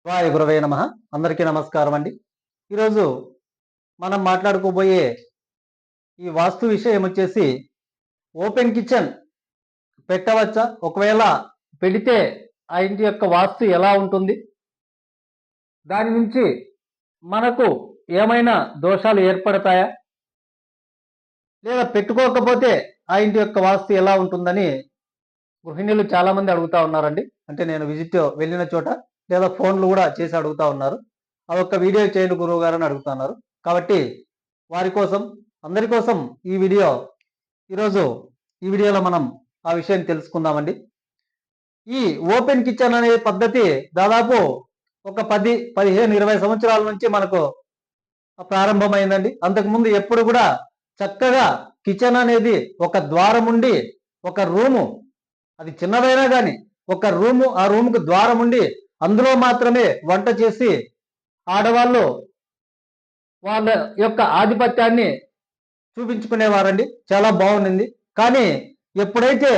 వాయ గురవే నమ. అందరికీ నమస్కారం అండి. ఈరోజు మనం మాట్లాడుకోబోయే ఈ వాస్తు విషయం వచ్చేసి ఓపెన్ కిచెన్ పెట్టవచ్చా, ఒకవేళ పెడితే ఆ ఇంటి యొక్క వాస్తు ఎలా ఉంటుంది, దాని నుంచి మనకు ఏమైనా దోషాలు ఏర్పడతాయా, లేదా పెట్టుకోకపోతే ఆ ఇంటి యొక్క వాస్తు ఎలా ఉంటుందని గృహిణులు చాలా మంది అడుగుతా ఉన్నారండి. అంటే నేను విజిట్ వెళ్ళిన చోట లేదా ఫోన్లు కూడా చేసి అడుగుతా ఉన్నారు. అదొక వీడియో చేయండి గురువు గారు అని అడుగుతున్నారు. కాబట్టి వారి కోసం, అందరి కోసం ఈ వీడియో ఈరోజు ఈ వీడియోలో మనం ఆ విషయం తెలుసుకుందామండి. ఈ ఓపెన్ కిచెన్ అనే పద్ధతి దాదాపు ఒక 10, 15, 20 సంవత్సరాల నుంచి మనకు ప్రారంభమైందండి. అంతకుముందు ఎప్పుడు కూడా చక్కగా కిచెన్ అనేది ఒక ద్వారం ఉండి, ఒక రూము, అది చిన్నదైనా కానీ ఒక రూము, ఆ రూముకు ద్వారం ఉండి అందులో మాత్రమే వంట చేసి ఆడవాళ్ళు వాళ్ళ యొక్క ఆధిపత్యాన్ని చూపించుకునేవారండి. చాలా బాగుండింది. కానీ ఎప్పుడైతే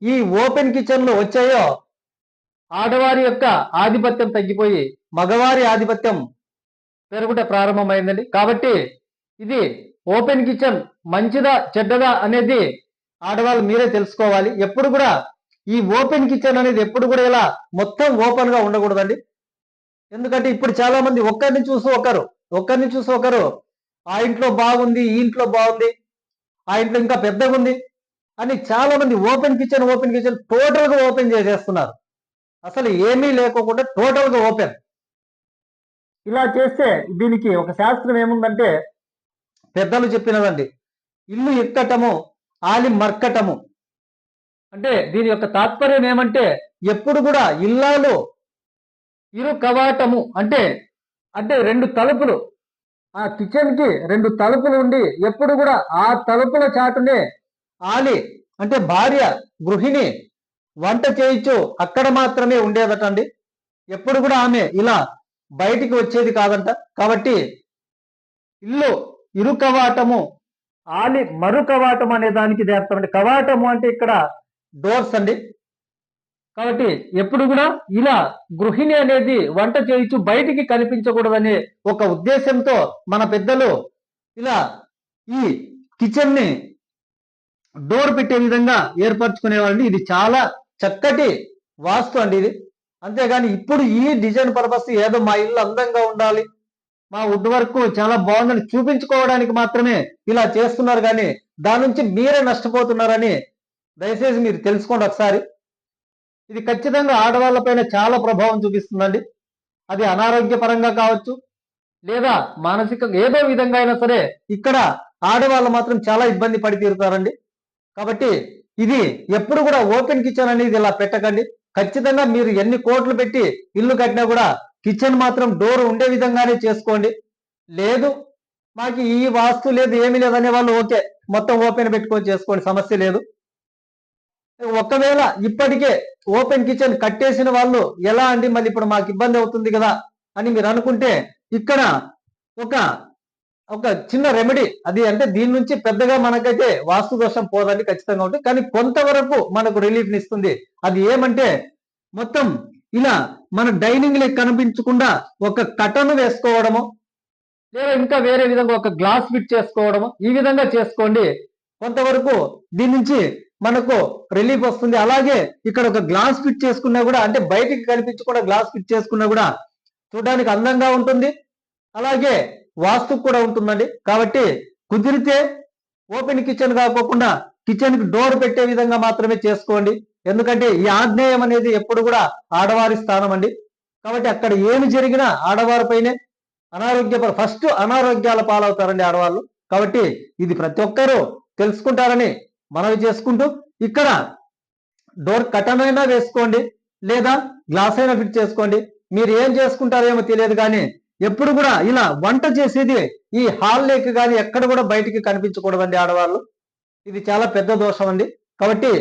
ఈ ఓపెన్ కిచెన్లు వచ్చాయో ఆడవారి యొక్క ఆధిపత్యం తగ్గిపోయి మగవారి ఆధిపత్యం పెరుగుట ప్రారంభమైందండి. కాబట్టి ఇది ఓపెన్ కిచెన్ మంచిదా చెడ్డదా అనేది ఆడవాళ్ళు మీరే తెలుసుకోవాలి. ఎప్పుడు కూడా ఈ ఓపెన్ కిచెన్ అనేది ఎప్పుడు కూడా ఇలా మొత్తం ఓపెన్ గా ఉండకూడదండి. ఎందుకంటే ఇప్పుడు చాలా మంది ఒక్కరిని చూసి ఒకరు ఆ ఇంట్లో బాగుంది, ఈ ఇంట్లో బాగుంది, ఆ ఇంట్లో ఇంకా పెద్దగా ఉంది అని చాలా మంది ఓపెన్ కిచెన్ టోటల్ గా ఓపెన్ చేసేస్తున్నారు. అసలు ఏమీ లేకోకుండా టోటల్ గా ఓపెన్. ఇలా చేస్తే దీనికి ఒక శాస్త్రం ఏముందంటే పెద్దలు చెప్పినదండి, ఇల్లు ఎక్కటము ఆలి మర్కటము. అంటే దీని యొక్క తాత్పర్యం ఏమంటే ఎప్పుడు కూడా ఇల్లాలు ఇరు కవాటము అంటే అంటే రెండు తలుపులు, ఆ కిచెన్ కి రెండు తలుపులు ఉండి ఎప్పుడు కూడా ఆ తలుపుల చాటునే ఆలి అంటే భార్య గృహిణి వంట చేయొచ్చు, అక్కడ మాత్రమే ఉండేదటండి. ఎప్పుడు కూడా ఆమె ఇలా బయటికి వచ్చేది కాదంట. కాబట్టి ఇల్లు ఇరు కవాటము ఆలి మరు కవాటం అనే దానికి అర్థం అండి. కవాటము అంటే ఇక్కడ డోర్స్ అండి. కాబట్టి ఎప్పుడు కూడా ఇలా గృహిణి అనేది వంట చేయొచ్చు, బయటికి కనిపించకూడదనే ఒక ఉద్దేశంతో మన పెద్దలు ఇలా ఈ కిచెన్ ని డోర్ పెట్టే విధంగా ఏర్పరచుకునేవాళ్ళండి. ఇది చాలా చక్కటి వాస్తు అండి ఇది. అంతేగాని ఇప్పుడు ఈ డిజైన్ పర్పస్ ఏదో మా ఇల్లు అందంగా ఉండాలి, మా వుడ్ వర్క్ చాలా బాగుందని చూపించుకోవడానికి మాత్రమే ఇలా చేస్తున్నారు. కానీ దాని నుంచి మీరే నష్టపోతున్నారని దయచేసి మీరు తెలుసుకోండి ఒకసారి. ఇది ఖచ్చితంగా ఆడవాళ్ళ పైన చాలా ప్రభావం చూపిస్తుందండి. అది అనారోగ్యపరంగా కావచ్చు, లేదా మానసికంగా ఏదో విధంగా అయినా సరే ఇక్కడ ఆడవాళ్ళు మాత్రం చాలా ఇబ్బంది పడి తీరుతారండి. కాబట్టి ఇది ఎప్పుడు కూడా ఓపెన్ కిచెన్ అనేది ఇలా పెట్టకండి. ఖచ్చితంగా మీరు ఎన్ని కోట్లు పెట్టి ఇల్లు కట్టినా కూడా కిచెన్ మాత్రం డోర్ ఉండే విధంగానే చేసుకోండి. లేదు మాకు ఈ వాస్తు లేదు ఏమీ లేదు అనే వాళ్ళు ఓకే, మొత్తం ఓపెన్ పెట్టుకొని చేసుకోండి, సమస్య లేదు. ఒకవేళ ఇప్పటికే ఓపెన్ కిచెన్ కట్టేసిన వాళ్ళు ఎలా అండి మళ్ళీ ఇప్పుడు మాకు ఇబ్బంది అవుతుంది కదా అని మీరు అనుకుంటే ఇక్కడ ఒక ఒక చిన్న రెమెడీ అది, అంటే దీని నుంచి పెద్దగా మనకైతే వాస్తు దోషం పోదండి, ఖచ్చితంగా ఉంటుంది. కానీ కొంతవరకు మనకు రిలీఫ్ ఇస్తుంది. అది ఏమంటే మొత్తం ఇలా మన డైనింగ్ లెక్క కనిపించకుండా ఒక కటను వేసుకోవడము, లేదా ఇంకా వేరే విధంగా ఒక గ్లాస్ ఫిట్ చేసుకోవడము, ఈ విధంగా చేసుకోండి. కొంతవరకు దీని నుంచి మనకు రిలీఫ్ వస్తుంది. అలాగే ఇక్కడ ఒక గ్లాస్ ఫిట్ చేసుకున్నా కూడా, అంటే బయటికి కనిపించకుండా గ్లాస్ ఫిట్ చేసుకున్నా కూడా చూడడానికి అందంగా ఉంటుంది, అలాగే వాస్తు కూడా ఉంటుందండి. కాబట్టి కుదిరితే ఓపెన్ కిచెన్ కాకోకుండా కిచెన్ కి డోర్ పెట్టే విధంగా మాత్రమే చేసుకోండి. ఎందుకంటే ఈ ఆగ్నేయం అనేది ఎప్పుడు కూడా ఆడవారి స్థానం అండి. కాబట్టి అక్కడ ఏమి జరిగినా ఆడవారిపైనే ఫస్ట్ అనారోగ్యాల పాలవుతారండి ఆడవాళ్ళు. కాబట్టి ఇది ప్రతి ఒక్కరూ తెలుసుకుంటారని మనవి చేసుకుంటూ, ఇక్కడ డోర్ కటన్ అయినా వేసుకోండి, లేదా గ్లాస్ అయినా ఫిట్ చేసుకోండి. మీరు ఏం చేసుకుంటారేమో తెలియదు, కానీ ఎప్పుడు కూడా ఇలా వంట చేసేది ఈ హాల్ లేక కానీ ఎక్కడ కూడా బయటికి కనిపించకూడదండి ఆడవాళ్ళు. ఇది చాలా పెద్ద దోషం అండి. కాబట్టి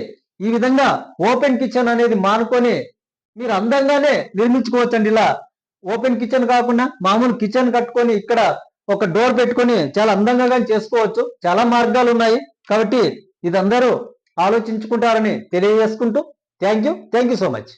ఈ విధంగా ఓపెన్ కిచెన్ అనేది మానుకొని మీరు అందంగానే నిర్మించుకోవచ్చండి. ఇలా ఓపెన్ కిచెన్ కాకుండా మామూలు కిచెన్ కట్టుకొని ఇక్కడ ఒక డోర్ పెట్టుకొని చాలా అందంగా కానీ చేసుకోవచ్చు. చాలా మార్గాలు ఉన్నాయి. కాబట్టి ఇది అందరూ ఆలోచించుకుంటారని తెలియజేసుకుంటూ థ్యాంక్ యూ సో మచ్.